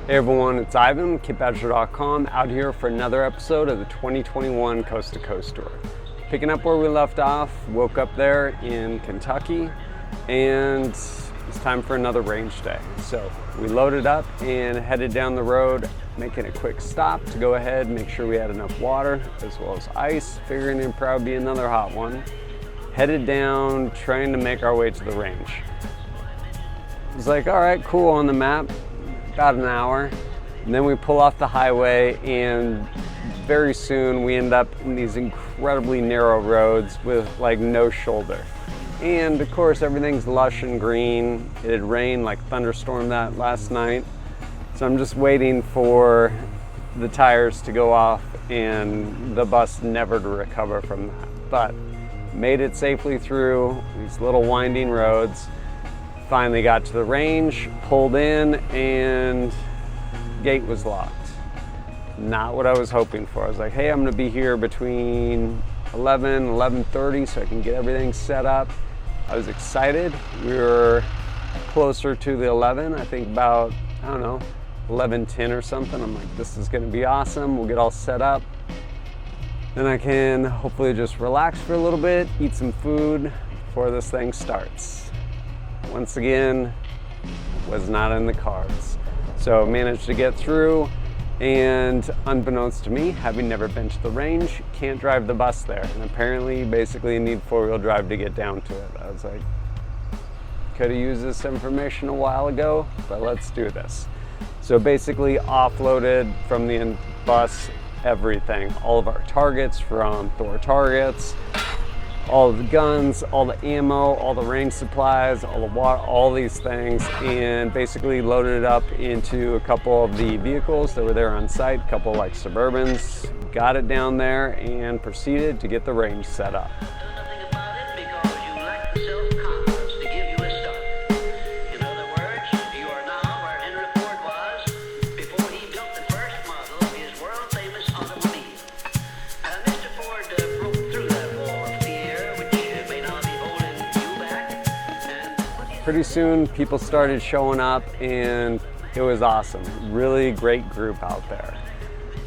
Hey everyone, it's Ivan, KitBadger.com, out here for another episode of the 2021 Coast to Coast Tour. Picking up where we left off, woke up there in Kentucky, and it's time for another range day. So we loaded up and headed down the road, making a quick stop to go ahead and make sure we had enough water as well as ice, figuring it'd probably be another hot one. Headed down, trying to make our way to the range. It was like, all right, cool, on the map. About an hour, and then we pull off the highway, and very soon we end up in these incredibly narrow roads with like no shoulder. And of course everything's lush and green. It had rained like thunderstorm that last night, so I'm just waiting for the tires to go off and the bus never to recover from that. But made it safely through these little winding roads. Finally got to the range, pulled in, and gate was locked. Not what I was hoping for. I was like, hey, I'm gonna be here between 11 and 11:30 so I can get everything set up. I was excited. We were closer to the 11, I think about, I don't know, 11:10 or something. I'm like, this is gonna be awesome. We'll get all set up. Then I can hopefully just relax for a little bit, eat some food before this thing starts. Once again, was not in the cards. So managed to get through, and unbeknownst to me, having never been to the range, can't drive the bus there. And apparently, you basically need four-wheel drive to get down to it. I was like, could have used this information a while ago, but let's do this. So basically offloaded from the bus everything. All of our targets from Thor targets, all of the guns, all the ammo, all the range supplies, all the water, all these things, and basically loaded it up into a couple of the vehicles that were there on site, a couple like Suburbans, got it down there and proceeded to get the range set up. Pretty soon people started showing up, and it was awesome. Really great group out there.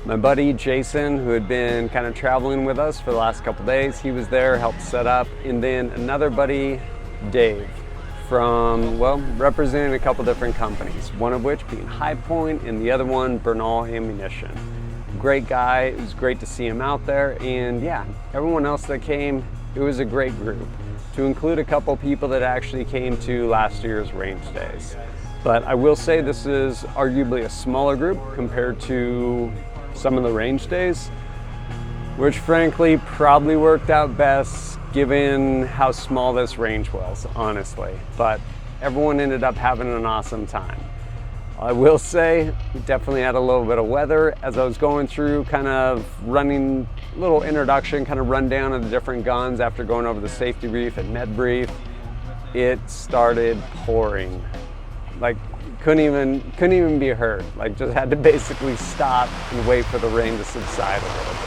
My buddy Jason, who had been kind of traveling with us for the last couple days, he was there, helped set up. And then another buddy, Dave, from, well, representing a couple different companies, one of which being High Point and the other one, Brownells Ammunition. Great guy, it was great to see him out there. And yeah, everyone else that came, it was a great group, to include a couple people that actually came to last year's range days. But I will say this is arguably a smaller group compared to some of the range days, which frankly probably worked out best given how small this range was, honestly. But everyone ended up having an awesome time. I will say, we definitely had a little bit of weather. As I was going through, kind of running a little introduction, kind of rundown of the different guns after going over the safety brief and med brief, it started pouring. Like, couldn't even be heard. Like, just had to basically stop and wait for the rain to subside a little bit.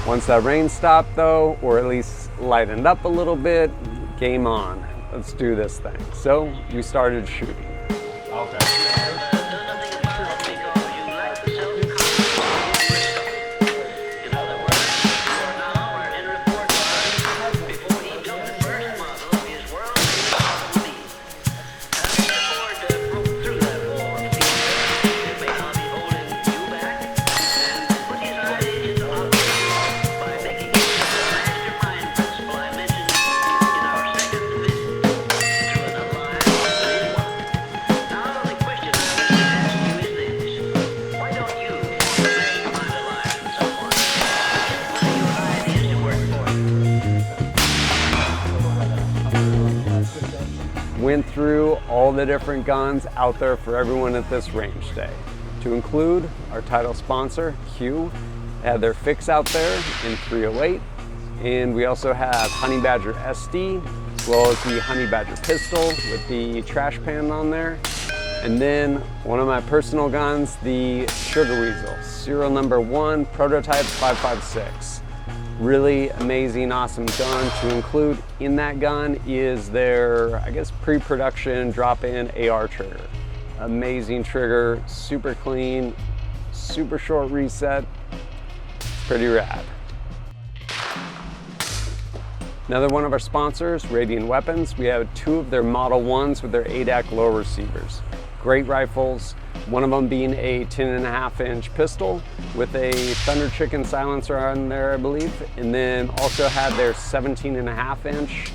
Once that rain stopped though, or at least lightened up a little bit, game on. Let's do this thing. So we started shooting. Okay. went through all the different guns out there for everyone at this range day. To include our title sponsor, Q, had their fix out there in 308. And we also have Honey Badger SD, as well as the Honey Badger Pistol with the trash pan on there. And then one of my personal guns, the Sugar Weasel, serial number 1, prototype 556. Really amazing, awesome gun. To include in that gun is their, I guess, pre-production drop-in AR trigger. Amazing trigger, super clean, super short reset. It's pretty rad. Another one of our sponsors, Radian Weapons. We have 2 of their Model 1s with their ADAC low receivers. Great rifles, one of them being a 10.5-inch pistol with a Thunder Chicken silencer on there, I believe. And then also had their 17.5-inch.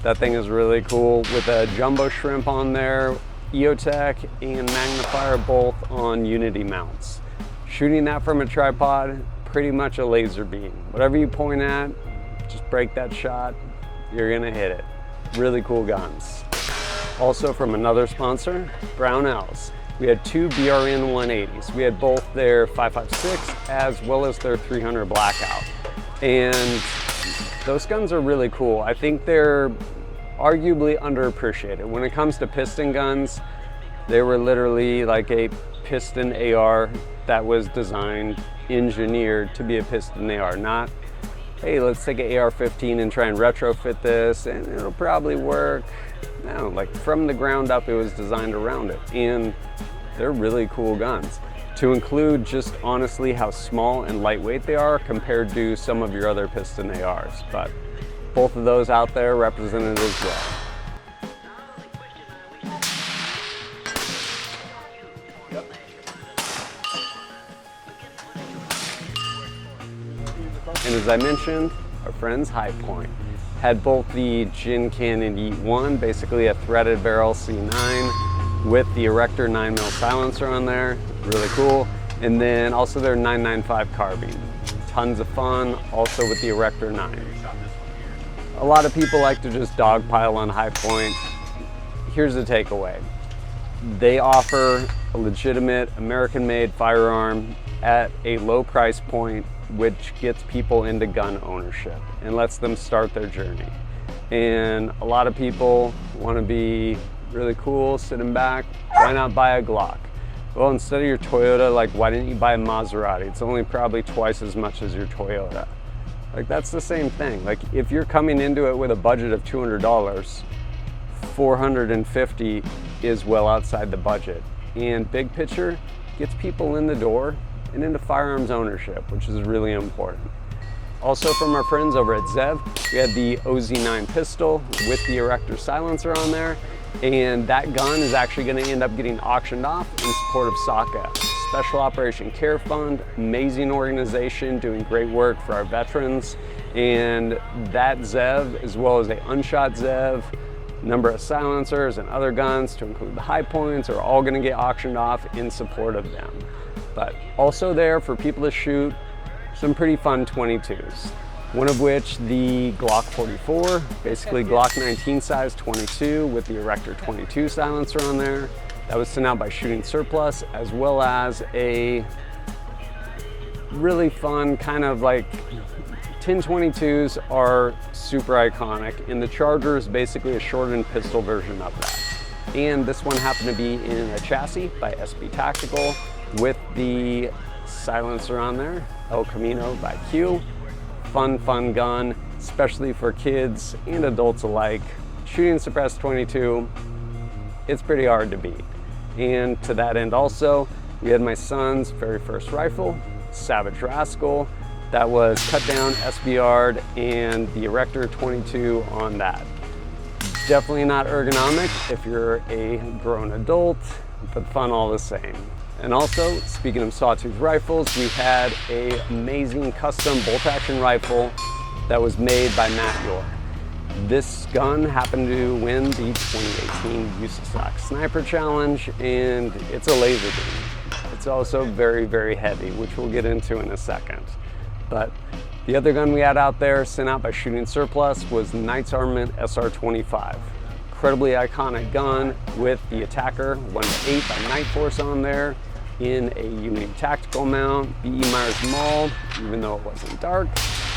That thing is really cool with a jumbo shrimp on there, EOTech and Magnifier both on Unity mounts. Shooting that from a tripod, pretty much a laser beam. Whatever you point at, just break that shot, you're gonna hit it. Really cool guns. Also from another sponsor, Brownells. We had 2 BRN 180s. We had both their 556 as well as their 300 Blackout. And those guns are really cool. I think they're arguably underappreciated. When it comes to piston guns, they were literally like a piston AR that was designed, engineered to be a piston AR, not, hey, let's take an AR-15 and try and retrofit this and it'll probably work. No, like from the ground up, it was designed around it. And they're really cool guns. To include just honestly how small and lightweight they are compared to some of your other piston ARs. But both of those out there represented as well. And as I mentioned, our friends High Point had both the Gin Cannon Yeet 1, basically a threaded barrel C9 with the Erector 9mm silencer on there, really cool. And then also their 995 carbine, tons of fun, also with the Erector 9. A lot of people like to just dogpile on High Point. Here's the takeaway. They offer a legitimate American-made firearm at a low price point, which gets people into gun ownership and lets them start their journey. And a lot of people want to be really cool, sitting back. Why not buy a Glock? Well, instead of your Toyota, like, why didn't you buy a Maserati? It's only probably twice as much as your Toyota. Like, that's the same thing. Like, if you're coming into it with a budget of $200, $450 is well outside the budget. And big picture gets people in the door and into firearms ownership, which is really important. Also from our friends over at Zev, we had the OZ9 pistol with the Erector silencer on there, and that gun is actually going to end up getting auctioned off in support of SOCA, Special Operation Care Fund, amazing organization doing great work for our veterans. And that Zev, as well as a unshot Zev, number of silencers and other guns to include the High Points, are all going to get auctioned off in support of them. But also there for people to shoot some pretty fun 22s. One of which the Glock 44, basically Glock 19 size 22 with the Erector 22 silencer on there. That was sent out by Shooting Surplus, as well as a really fun kind of like 1022s are super iconic, and the Charger is basically a shortened pistol version of that. And this one happened to be in a chassis by SB Tactical with the silencer on there, El Camino by Q. Fun gun, especially for kids and adults alike. Shooting suppressed 22, it's pretty hard to beat. And to that end also, we had my son's very first rifle, Savage Rascal, that was cut down, SBR'd, and the Erector 22 on that. Definitely not ergonomic if you're a grown adult, but fun all the same. And also, speaking of Sawtooth Rifles, we had an amazing custom bolt-action rifle that was made by Matt York. This gun happened to win the 2018 USASOC Sniper Challenge, and it's a laser beam. It's also very, very heavy, which we'll get into in a second. But the other gun we had out there, sent out by Shooting Surplus, was Knight's Armament SR-25. incredibly iconic gun with the Attacker 1-8 by Night Force on there in a unique tactical mount, BE Myers Maul, even though it wasn't dark.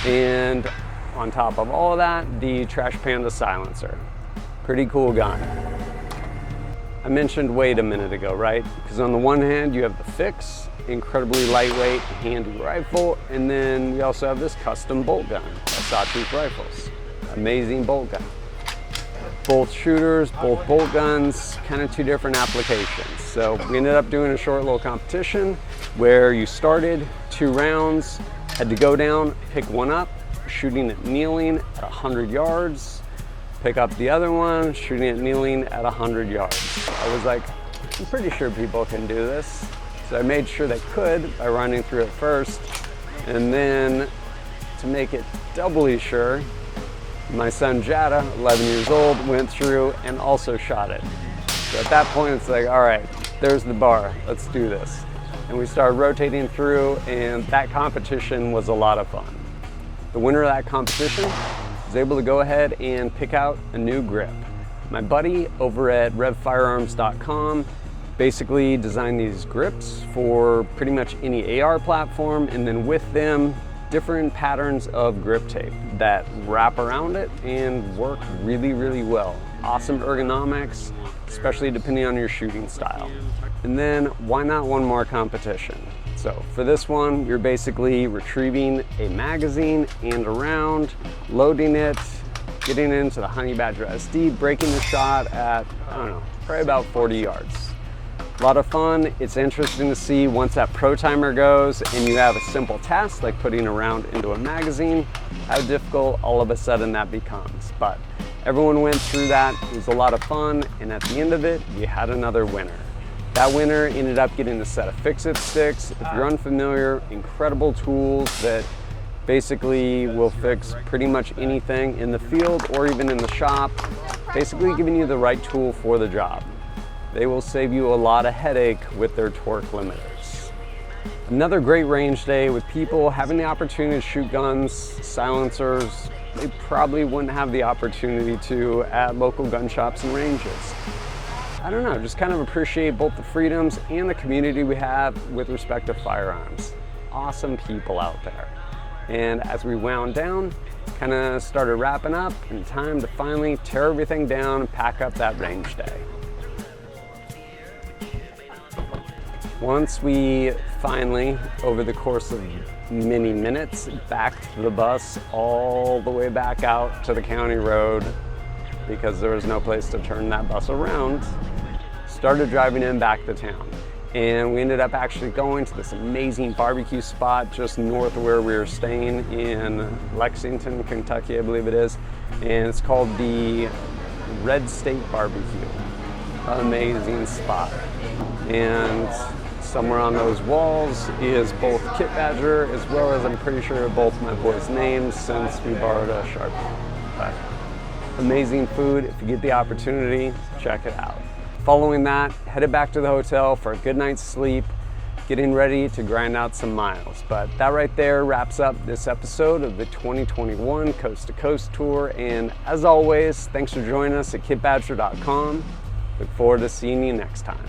And on top of all of that, the Trash Panda silencer. Pretty cool gun. I mentioned weight a minute ago, right? Because on the one hand, you have the Fix, incredibly lightweight, handy rifle, and then we also have this custom bolt gun by Sawtooth Rifles. Amazing bolt gun. Both shooters, both bolt guns, kind of two different applications. So we ended up doing a short little competition where you started 2 rounds, had to go down, pick one up, shooting it kneeling at 100 yards, pick up the other one, shooting it kneeling at 100 yards. I was like, I'm pretty sure people can do this. So I made sure they could by running through it first. And then to make it doubly sure, my son Jada, 11 years old, went through and also shot it. So at that point, it's like, all right, there's the bar, let's do this. And we started rotating through, and that competition was a lot of fun. The winner of that competition was able to go ahead and pick out a new grip. My buddy over at revfirearms.com basically designed these grips for pretty much any AR platform, and then with them, different patterns of grip tape that wrap around it and work really, really well. Awesome ergonomics, especially depending on your shooting style. And then why not one more competition? So for this one, you're basically retrieving a magazine and a round, loading it, getting into the Honey Badger SD, breaking the shot at, I don't know, probably about 40 yards. A lot of fun. It's interesting to see once that pro timer goes and you have a simple task like putting a round into a magazine, how difficult all of a sudden that becomes. But everyone went through that. It was a lot of fun, and at the end of it, you had another winner. That winner ended up getting a set of Fix-It sticks. If you're unfamiliar, incredible tools that basically will fix pretty much anything in the field or even in the shop, basically giving you the right tool for the job. They will save you a lot of headache with their torque limiters. Another great range day with people having the opportunity to shoot guns, silencers, they probably wouldn't have the opportunity to at local gun shops and ranges. I don't know, just kind of appreciate both the freedoms and the community we have with respect to firearms. Awesome people out there. And as we wound down, kind of started wrapping up, and time to finally tear everything down and pack up that range day. Once we finally, over the course of many minutes, backed the bus all the way back out to the county road because there was no place to turn that bus around, started driving in back to town. And we ended up actually going to this amazing barbecue spot just north of where we were staying in Lexington, Kentucky, I believe it is. And it's called the Red State Barbecue. Amazing spot. And somewhere on those walls is both Kit Badger as well as, I'm pretty sure, both my boys' names since we borrowed a Sharpie. But amazing food. If you get the opportunity, check it out. Following that, headed back to the hotel for a good night's sleep, getting ready to grind out some miles. But that right there wraps up this episode of the 2021 Coast to Coast Tour. And as always, thanks for joining us at kitbadger.com. Look forward to seeing you next time.